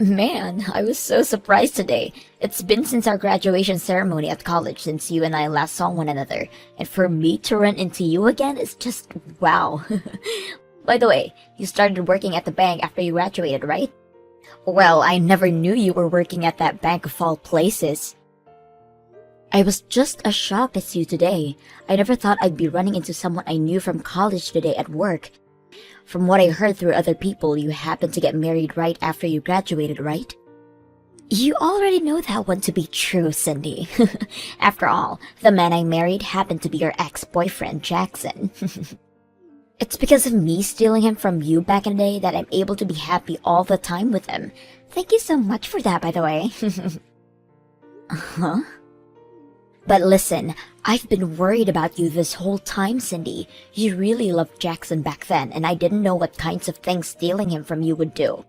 Man, I was so surprised today. It's been since our graduation ceremony at college since you and I last saw one another, and for me to run into you again is just wow. By the way, you started working at the bank after you graduated, right? Well, I never knew you were working at that bank of all places. I was just as shocked as you today. I never thought I'd be running into someone I knew from college today at work. From what I heard through other people, you happened to get married right after you graduated, right? You already know that one to be true, Cindy. After all, the man I married happened to be your ex-boyfriend, Jackson. It's because of me stealing him from you back in the day that I'm able to be happy all the time with him. Thank you so much for that, by the way. Huh? But listen, I've been worried about you this whole time, Cindy. You really loved Jackson back then, and I didn't know what kinds of things stealing him from you would do.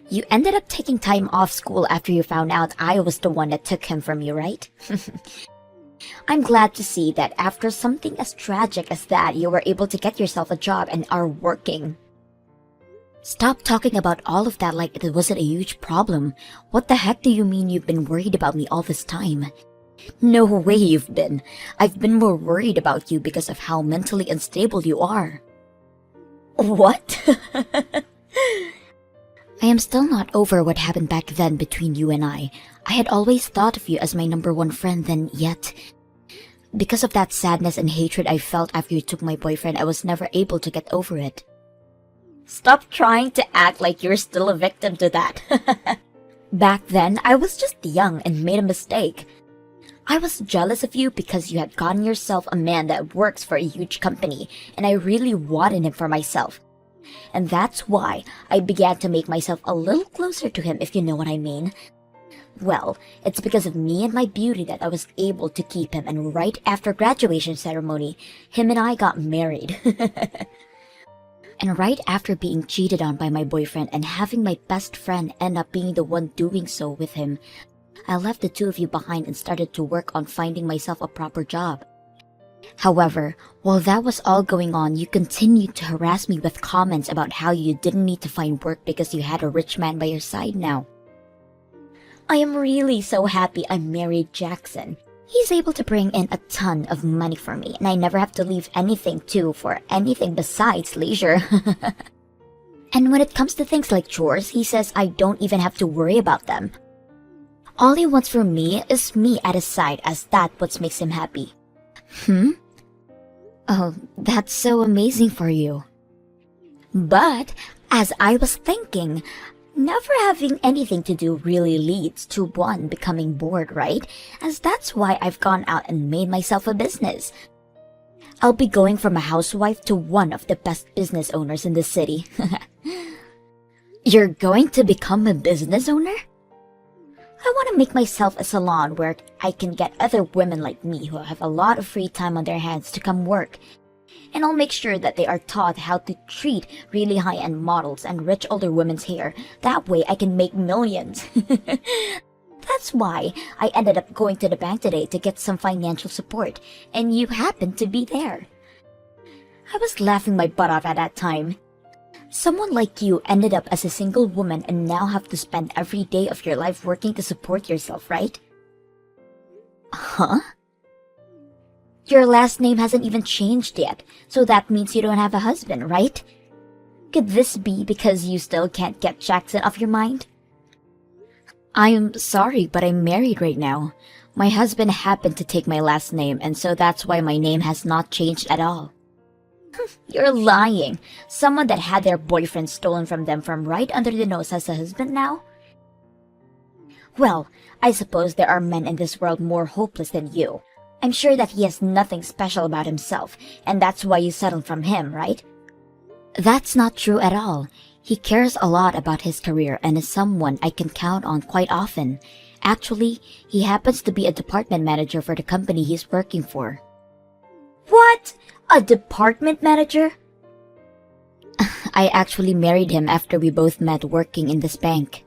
You ended up taking time off school after you found out I was the one that took him from you, right? I'm glad to see that after something as tragic as that, you were able to get yourself a job and are working. Stop talking about all of that like it wasn't a huge problem. What the heck do you mean you've been worried about me all this time? No way you've been. I've been more worried about you because of how mentally unstable you are. What? I am still not over what happened back then between you and I. I had always thought of you as my number one friend then, yet because of that sadness and hatred I felt after you took my boyfriend, I was never able to get over it. Stop trying to act like you're still a victim to that. Back then, I was just young and made a mistake. I was jealous of you because you had gotten yourself a man that works for a huge company, and I really wanted him for myself. And that's why I began to make myself a little closer to him, if you know what I mean. Well, it's because of me and my beauty that I was able to keep him, and right after graduation ceremony, him and I got married. And right after being cheated on by my boyfriend and having my best friend end up being the one doing so with him, I left the two of you behind and started to work on finding myself a proper job. However, while that was all going on, you continued to harass me with comments about how you didn't need to find work because you had a rich man by your side now. I am really so happy I married Jackson. He's able to bring in a ton of money for me, and I never have to leave anything too for anything besides leisure. And when it comes to things like chores, he says I don't even have to worry about them. All he wants from me is me at his side, as that what makes him happy. Oh, that's so amazing for you. But, as I was thinking, never having anything to do really leads to one becoming bored, right? As that's why I've gone out and made myself a business. I'll be going from a housewife to one of the best business owners in the city. You're going to become a business owner? I want to make myself a salon where I can get other women like me who have a lot of free time on their hands to come work. And I'll make sure that they are taught how to treat really high-end models and rich older women's hair. That way I can make millions. That's why I ended up going to the bank today to get some financial support, and you happened to be there. I was laughing my butt off at that time. Someone like you ended up as a single woman and now have to spend every day of your life working to support yourself, right? Huh? Your last name hasn't even changed yet, so that means you don't have a husband, right? Could this be because you still can't get Jackson off your mind? I'm sorry, but I'm married right now. My husband happened to take my last name, and so that's why my name has not changed at all. You're lying. Someone that had their boyfriend stolen from them from right under the nose has a husband now? Well, I suppose there are men in this world more hopeless than you. I'm sure that he has nothing special about himself, and that's why you settled from him, right? That's not true at all. He cares a lot about his career and is someone I can count on quite often. Actually, he happens to be a department manager for the company he's working for. What? A department manager? I actually married him after we both met working in this bank.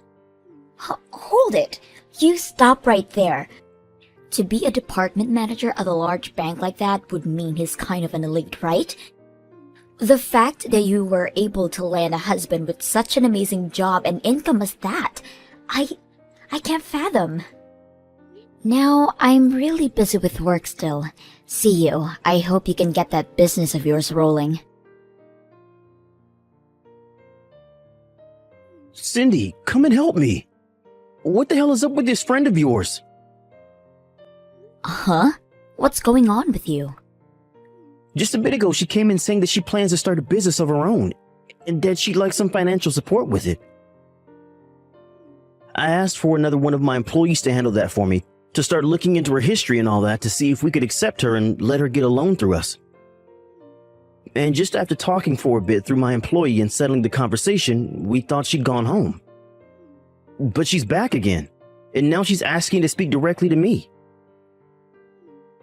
Hold it. You stop right there. To be a department manager at a large bank like that would mean he's kind of an elite, right? The fact that you were able to land a husband with such an amazing job and income as that, I I can't fathom. Now, I'm really busy with work still. See you. I hope you can get that business of yours rolling. Cindy, come and help me. What the hell is up with this friend of yours? Huh? What's going on with you? Just a bit ago, she came in saying that she plans to start a business of her own and that she'd like some financial support with it. I asked for another one of my employees to handle that for me, to start looking into her history and all that to see if we could accept her and let her get a loan through us. And just after talking for a bit through my employee and settling the conversation, we thought she'd gone home. But she's back again, and now she's asking to speak directly to me.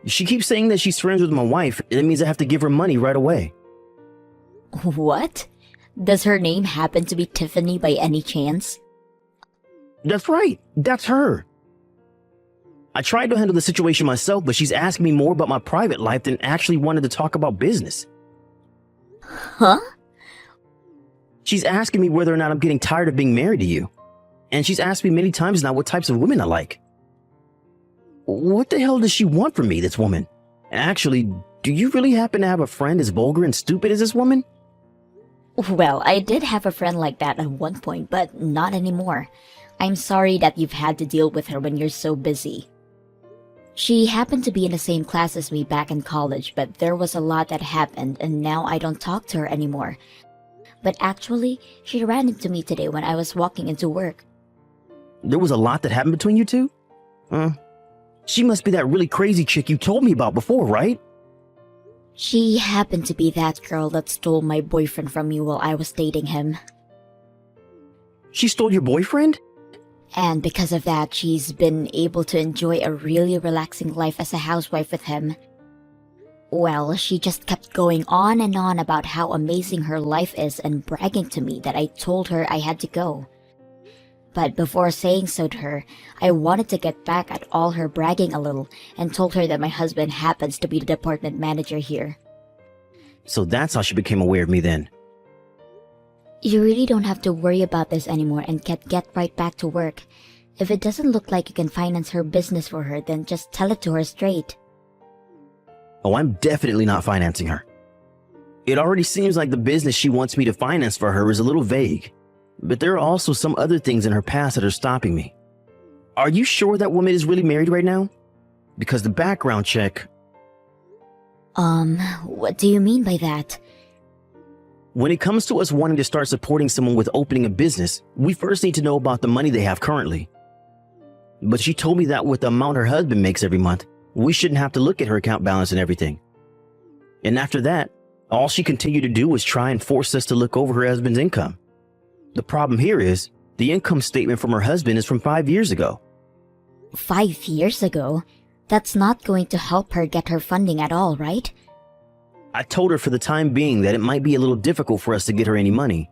She keeps saying that she's friends with my wife, and it means I have to give her money right away. What? Does her name happen to be Tiffany by any chance? That's right, that's her. I tried to handle the situation myself, but she's asking me more about my private life than actually wanted to talk about business. Huh? She's asking me whether or not I'm getting tired of being married to you. And she's asked me many times now what types of women I like. What the hell does she want from me, this woman? Actually, do you really happen to have a friend as vulgar and stupid as this woman? Well, I did have a friend like that at one point, but not anymore. I'm sorry that you've had to deal with her when you're so busy. She happened to be in the same class as me back in college, but there was a lot that happened and now I don't talk to her anymore. But actually, she ran into me today when I was walking into work. There was a lot that happened between you two? She must be that really crazy chick you told me about before, right? She happened to be that girl that stole my boyfriend from me while I was dating him. She stole your boyfriend? And because of that, she's been able to enjoy a really relaxing life as a housewife with him. Well, she just kept going on and on about how amazing her life is and bragging to me that I told her I had to go. But before saying so to her, I wanted to get back at all her bragging a little and told her that my husband happens to be the department manager here. So that's how she became aware of me then. You really don't have to worry about this anymore and can get right back to work. If it doesn't look like you can finance her business for her, then just tell it to her straight. Oh, I'm definitely not financing her. It already seems like the business she wants me to finance for her is a little vague. But there are also some other things in her past that are stopping me. Are you sure that woman is really married right now? Because the background check... What do you mean by that? When it comes to us wanting to start supporting someone with opening a business, we first need to know about the money they have currently. But she told me that with the amount her husband makes every month, we shouldn't have to look at her account balance and everything. And after that, all she continued to do was try and force us to look over her husband's income. The problem here is, the income statement from her husband is from 5 years ago. 5 years ago? That's not going to help her get her funding at all, right? I told her for the time being that it might be a little difficult for us to get her any money.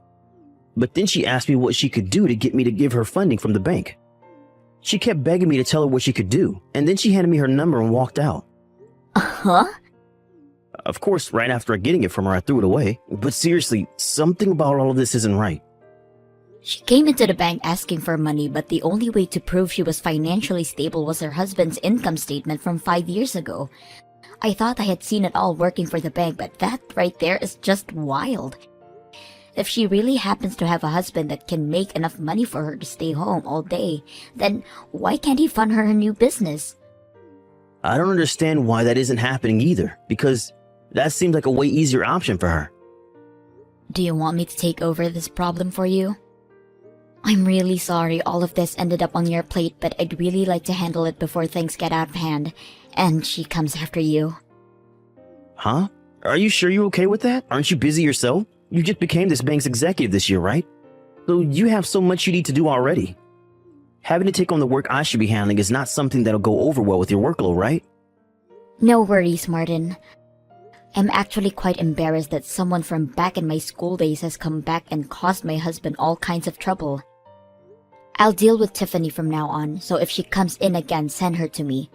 But then she asked me what she could do to get me to give her funding from the bank. She kept begging me to tell her what she could do, and then she handed me her number and walked out. Huh? Of course, right after getting it from her, I threw it away. But seriously, something about all of this isn't right. She came into the bank asking for money, but the only way to prove she was financially stable was her husband's income statement from 5 years ago. I thought I had seen it all working for the bank, but that right there is just wild. If she really happens to have a husband that can make enough money for her to stay home all day, then why can't he fund her new business? I don't understand why that isn't happening either, because that seems like a way easier option for her. Do you want me to take over this problem for you? I'm really sorry all of this ended up on your plate, but I'd really like to handle it before things get out of hand, and she comes after you. Huh? Are you sure you're okay with that? Aren't you busy yourself? You just became this bank's executive this year, right? So you have so much you need to do already. Having to take on the work I should be handling is not something that'll go over well with your workload, right? No worries, Martin. I'm actually quite embarrassed that someone from back in my school days has come back and caused my husband all kinds of trouble. I'll deal with Tiffany from now on, so if she comes in again, send her to me.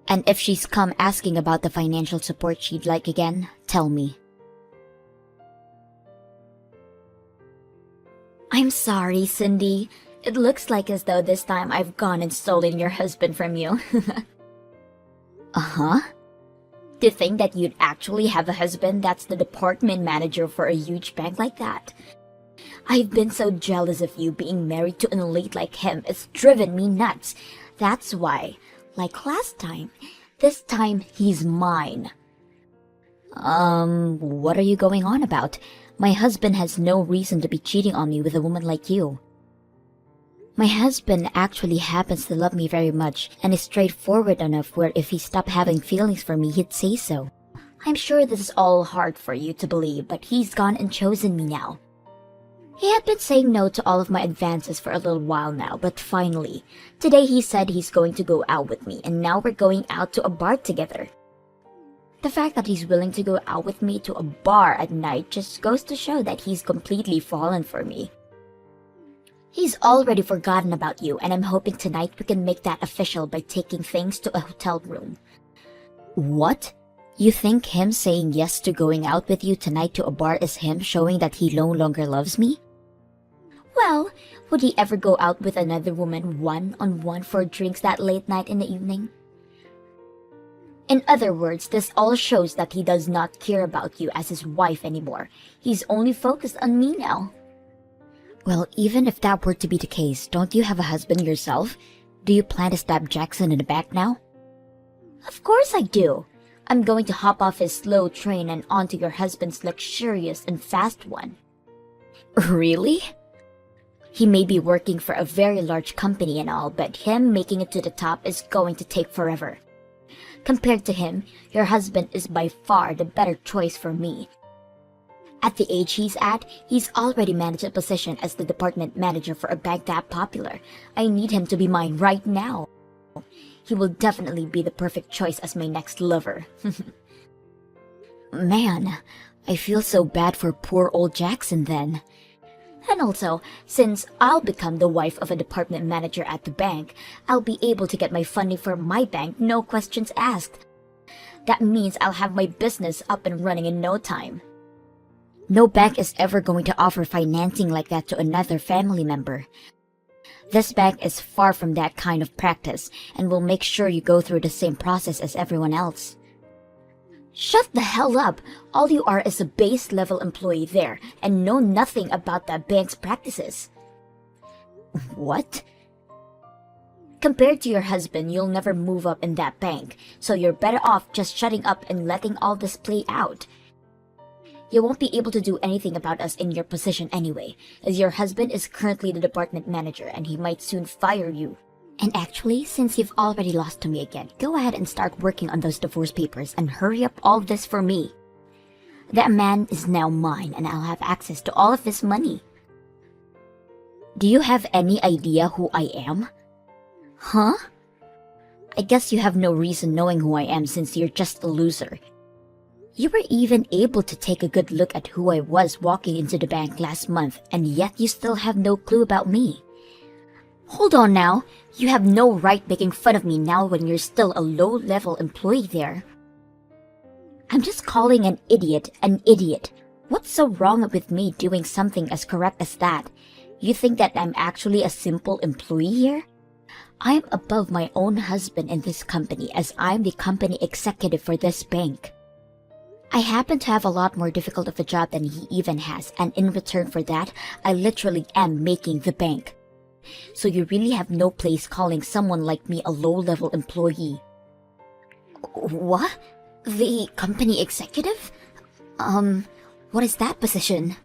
And if she's come asking about the financial support she'd like again, tell me. I'm sorry, Cindy. It looks like as though this time I've gone and stolen your husband from you. Uh-huh. To think that you'd actually have a husband that's the department manager for a huge bank like that. I've been so jealous of you being married to an elite like him. It's driven me nuts. That's why, like last time, this time he's mine. What are you going on about? My husband has no reason to be cheating on me with a woman like you. My husband actually happens to love me very much and is straightforward enough where if he stopped having feelings for me, he'd say so. I'm sure this is all hard for you to believe, but he's gone and chosen me now. He had been saying no to all of my advances for a little while now, but finally, today he said he's going to go out with me, and now we're going out to a bar together. The fact that he's willing to go out with me to a bar at night just goes to show that he's completely fallen for me. He's already forgotten about you, and I'm hoping tonight we can make that official by taking things to a hotel room. What? You think him saying yes to going out with you tonight to a bar is him showing that he no longer loves me? Well, would he ever go out with another woman one-on-one for drinks that late night in the evening? In other words, this all shows that he does not care about you as his wife anymore. He's only focused on me now. Well, even if that were to be the case, don't you have a husband yourself? Do you plan to stab Jackson in the back now? Of course I do. I'm going to hop off his slow train and onto your husband's luxurious and fast one. Really? He may be working for a very large company and all, but him making it to the top is going to take forever. Compared to him, your husband is by far the better choice for me. At the age he's at, he's already managed a position as the department manager for a bank that popular. I need him to be mine right now. He will definitely be the perfect choice as my next lover. Man, I feel so bad for poor old Jackson then. And also, since I'll become the wife of a department manager at the bank, I'll be able to get my funding for my bank, no questions asked. That means I'll have my business up and running in no time. No bank is ever going to offer financing like that to another family member. This bank is far from that kind of practice and will make sure you go through the same process as everyone else. Shut the hell up! All you are is a base-level employee there and know nothing about that bank's practices. What? Compared to your husband, you'll never move up in that bank, so you're better off just shutting up and letting all this play out. You won't be able to do anything about us in your position anyway, as your husband is currently the department manager and he might soon fire you. And actually, since you've already lost to me again, go ahead and start working on those divorce papers and hurry up all this for me. That man is now mine and I'll have access to all of his money. Do you have any idea who I am? Huh? I guess you have no reason knowing who I am since you're just a loser. You were even able to take a good look at who I was walking into the bank last month, and yet you still have no clue about me. Hold on now, you have no right making fun of me now when you're still a low-level employee there. I'm just calling an idiot an idiot. What's so wrong with me doing something as correct as that? You think that I'm actually a simple employee here? I am above my own husband in this company as I'm the company executive for this bank. I happen to have a lot more difficult of a job than he even has, and in return for that, I literally am making the bank. So you really have no place calling someone like me a low-level employee. What? The company executive? What is that position?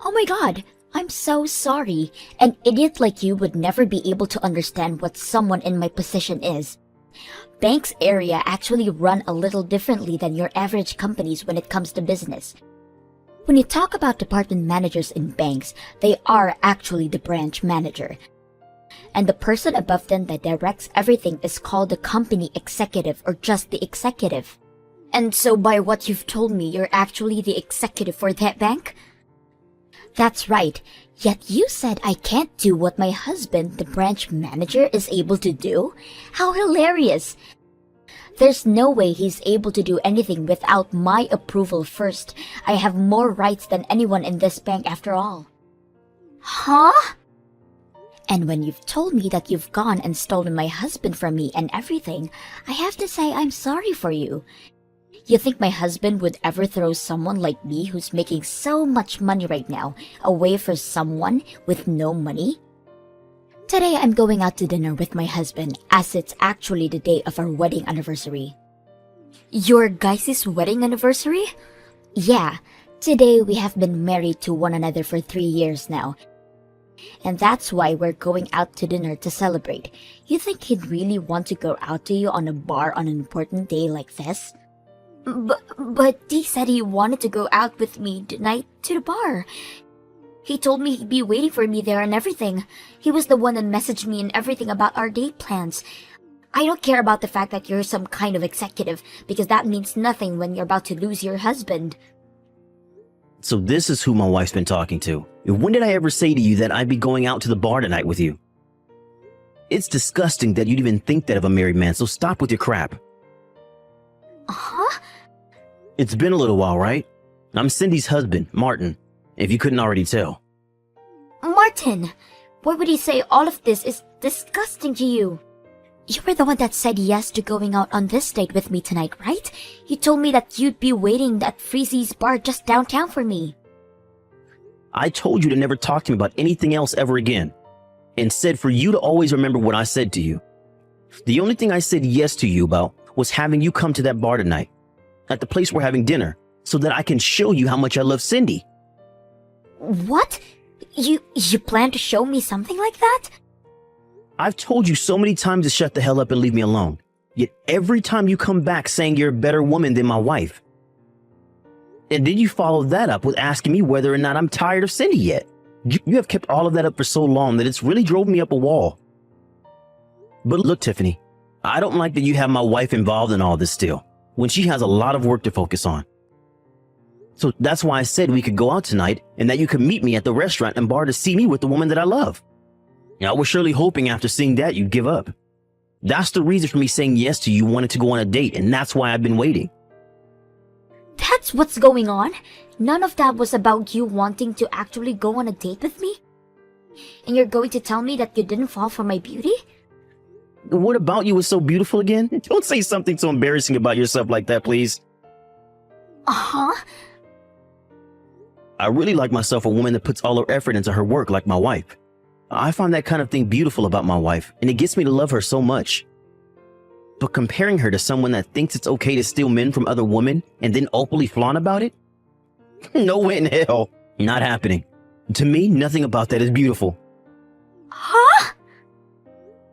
Oh my god, I'm so sorry. An idiot like you would never be able to understand what someone in my position is. Banks area actually run a little differently than your average companies when it comes to business. When you talk about department managers in banks, they are actually the branch manager. And the person above them that directs everything is called the company executive or just the executive. And so by what you've told me, you're actually the executive for that bank? That's right. Yet you said I can't do what my husband, the branch manager, is able to do? How hilarious! There's no way he's able to do anything without my approval first. I have more rights than anyone in this bank after all. Huh? And when you've told me that you've gone and stolen my husband from me and everything, I have to say I'm sorry for you. You think my husband would ever throw someone like me who's making so much money right now away for someone with no money? Today I'm going out to dinner with my husband as it's actually the day of our wedding anniversary. Your guys' wedding anniversary? Yeah, today we have been married to one another for 3 years now. And that's why we're going out to dinner to celebrate. You think he'd really want to go out to you on a bar on an important day like this? But he said he wanted to go out with me tonight to the bar. He told me he'd be waiting for me there and everything. He was the one that messaged me and everything about our date plans. I don't care about the fact that you're some kind of executive, because that means nothing when you're about to lose your husband. So this is who my wife's been talking to. When did I ever say to you that I'd be going out to the bar tonight with you? It's disgusting that you'd even think that of a married man, so stop with your crap. Huh? It's been a little while, right? I'm Cindy's husband, Martin, if you couldn't already tell. Martin! Why would he say all of this is disgusting to you? You were the one that said yes to going out on this date with me tonight, right? You told me that you'd be waiting at Freezy's bar just downtown for me. I told you to never talk to me about anything else ever again, and said for you to always remember what I said to you. The only thing I said yes to you about was having you come to that bar tonight, at the place we're having dinner, so that I can show you how much I love Cindy. What? You plan to show me something like that? I've told you so many times to shut the hell up and leave me alone. Yet every time you come back saying you're a better woman than my wife. And then you follow that up with asking me whether or not I'm tired of Cindy yet. You have kept all of that up for so long that it's really drove me up a wall. But look, Tiffany, I don't like that you have my wife involved in all this still, when she has a lot of work to focus on. So that's why I said we could go out tonight and that you could meet me at the restaurant and bar to see me with the woman that I love. I was surely hoping after seeing that you'd give up. That's the reason for me saying yes to you wanting to go on a date, and that's why I've been waiting. That's what's going on? None of that was about you wanting to actually go on a date with me? And you're going to tell me that you didn't fall for my beauty? What about you was so beautiful again? Don't say something so embarrassing about yourself like that, please. Uh-huh. I really like myself a woman that puts all her effort into her work like my wife. I find that kind of thing beautiful about my wife, and it gets me to love her so much. But comparing her to someone that thinks it's okay to steal men from other women and then openly flaunt about it? No way in hell. Not happening. To me, nothing about that is beautiful. Huh?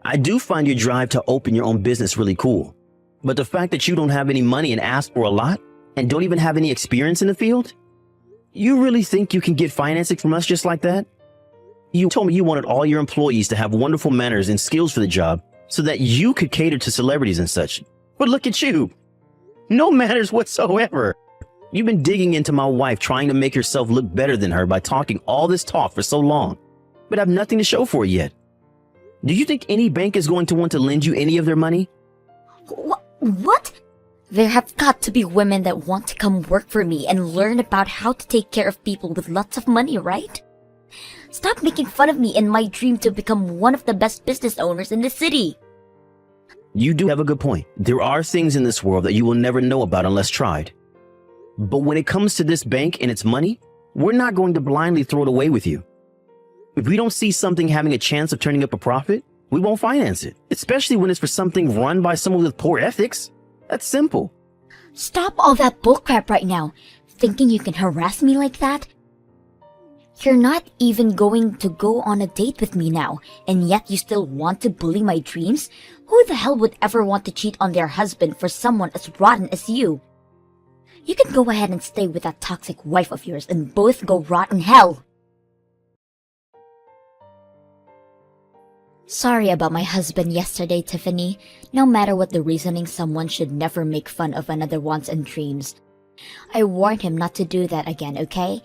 I do find your drive to open your own business really cool. But the fact that you don't have any money and ask for a lot, and don't even have any experience in the field? You really think you can get financing from us just like that? You told me you wanted all your employees to have wonderful manners and skills for the job so that you could cater to celebrities and such. But look at you. No manners whatsoever. You've been digging into my wife, trying to make yourself look better than her by talking all this talk for so long, but have nothing to show for it yet. Do you think any bank is going to want to lend you any of their money? What? There have got to be women that want to come work for me and learn about how to take care of people with lots of money, right? Stop making fun of me and my dream to become one of the best business owners in the city. You do have a good point. There are things in this world that you will never know about unless tried. But when it comes to this bank and its money, we're not going to blindly throw it away with you. If we don't see something having a chance of turning up a profit, we won't finance it, especially when it's for something run by someone with poor ethics. That's simple. Stop all that bullcrap right now. Thinking you can harass me like that? You're not even going to go on a date with me now, and yet you still want to bully my dreams? Who the hell would ever want to cheat on their husband for someone as rotten as you? You can go ahead and stay with that toxic wife of yours and both go rot in hell. Sorry about my husband yesterday, Tiffany. No matter what the reasoning, someone should never make fun of another wants and dreams. I warned him not to do that again, okay?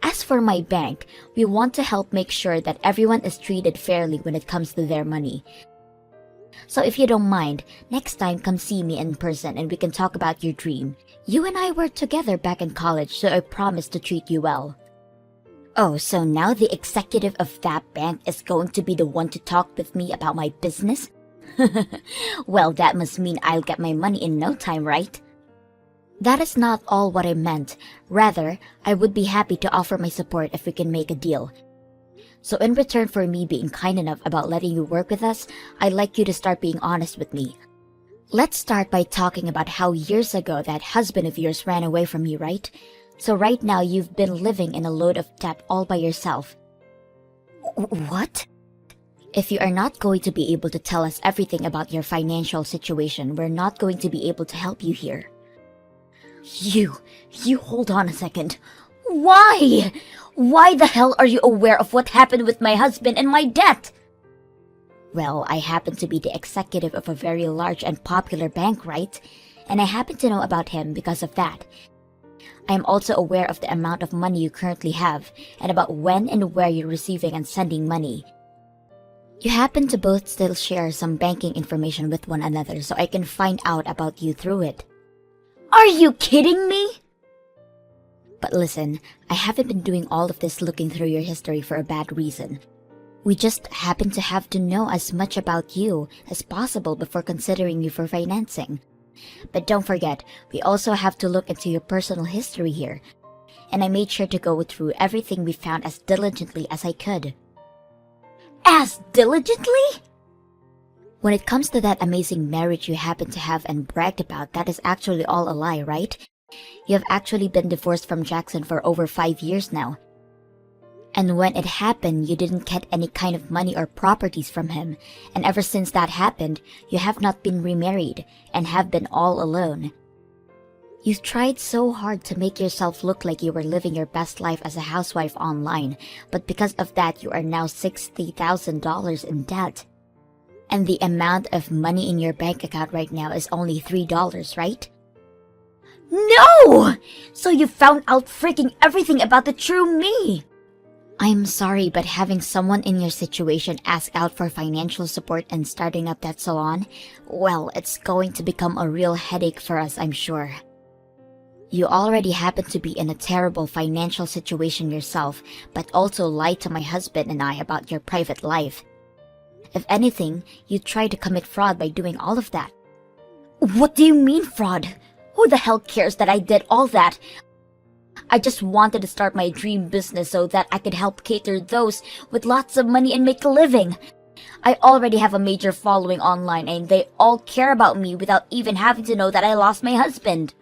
As for my bank, we want to help make sure that everyone is treated fairly when it comes to their money. So if you don't mind, next time come see me in person and we can talk about your dream. You and I were together back in college, so I promise to treat you well. Oh, so now the executive of that bank is going to be the one to talk with me about my business? Well, that must mean I'll get my money in no time, right? That is not all what I meant. Rather, I would be happy to offer my support if we can make a deal. So in return for me being kind enough about letting you work with us, I'd like you to start being honest with me. Let's start by talking about how years ago that husband of yours ran away from you, right? So right now you've been living in a load of debt all by yourself. What? If you are not going to be able to tell us everything about your financial situation, we're not going to be able to help you here. You hold on a second. Why? Why the hell are you aware of what happened with my husband and my debt? Well, I happen to be the executive of a very large and popular bank, right? And I happen to know about him because of that. I am also aware of the amount of money you currently have and about when and where you're receiving and sending money. You happen to both still share some banking information with one another, so I can find out about you through it. Are you kidding me? But listen, I haven't been doing all of this looking through your history for a bad reason. We just happen to have to know as much about you as possible before considering you for financing. But don't forget, we also have to look into your personal history here. And I made sure to go through everything we found as diligently as I could. As diligently? When it comes to that amazing marriage you happen to have and bragged about, that is actually all a lie, right? You have actually been divorced from Jackson for over 5 years now. And when it happened, you didn't get any kind of money or properties from him. And ever since that happened, you have not been remarried and have been all alone. You tried so hard to make yourself look like you were living your best life as a housewife online, but because of that, you are now $60,000 in debt. And the amount of money in your bank account right now is only $3, right? No! So you found out freaking everything about the true me! I'm sorry, but having someone in your situation ask out for financial support and starting up that salon, well, it's going to become a real headache for us, I'm sure. You already happen to be in a terrible financial situation yourself, but also lied to my husband and I about your private life. If anything, you tried to commit fraud by doing all of that. What do you mean fraud? Who the hell cares that I did all that? I just wanted to start my dream business so that I could help cater those with lots of money and make a living. I already have a major following online and they all care about me without even having to know that I lost my husband.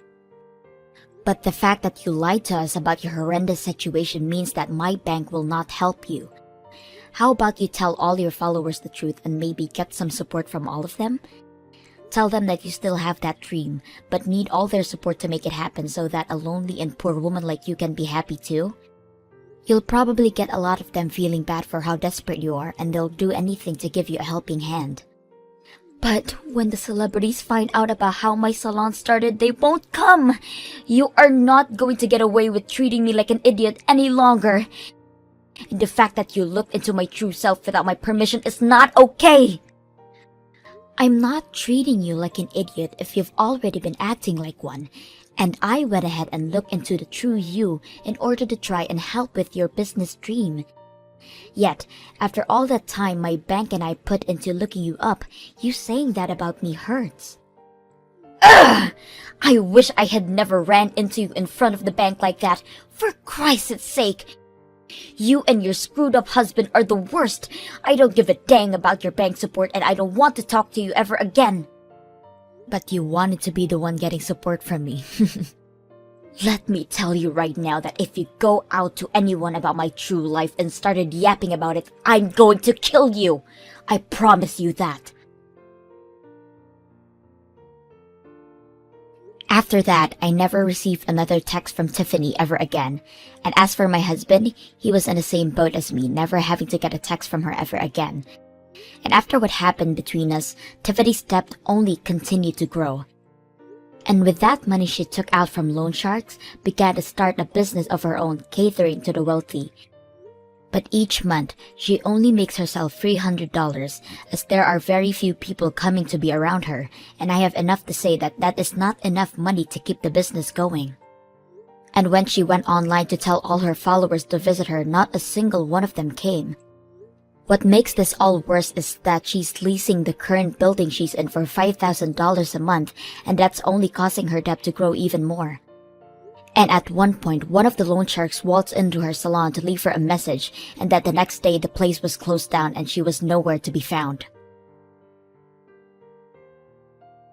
But the fact that you lied to us about your horrendous situation means that my bank will not help you. How about you tell all your followers the truth and maybe get some support from all of them? Tell them that you still have that dream, but need all their support to make it happen so that a lonely and poor woman like you can be happy too. You'll probably get a lot of them feeling bad for how desperate you are, and they'll do anything to give you a helping hand. But when the celebrities find out about how my salon started, they won't come. You are not going to get away with treating me like an idiot any longer. And the fact that you looked into my true self without my permission is not okay. I'm not treating you like an idiot if you've already been acting like one. And I went ahead and looked into the true you in order to try and help with your business dream. Yet, after all that time my bank and I put into looking you up, you saying that about me hurts. Ugh! I wish I had never ran into you in front of the bank like that, for Christ's sake. You and your screwed up husband are the worst. I don't give a dang about your bank support and I don't want to talk to you ever again. But you wanted to be the one getting support from me. Let me tell you right now that if you go out to anyone about my true life and started yapping about it, I'm going to kill you. I promise you that. After that, I never received another text from Tiffany ever again. And as for my husband, he was in the same boat as me, never having to get a text from her ever again. And after what happened between us, Tiffany's debt only continued to grow. And with that money she took out from loan sharks, began to start a business of her own, catering to the wealthy. But each month, she only makes herself $300, as there are very few people coming to be around her, and I have enough to say that that is not enough money to keep the business going. And when she went online to tell all her followers to visit her, not a single one of them came. What makes this all worse is that she's leasing the current building she's in for $5,000 a month, and that's only causing her debt to grow even more. And at one point, one of the loan sharks waltzed into her salon to leave her a message, and that the next day the place was closed down and she was nowhere to be found.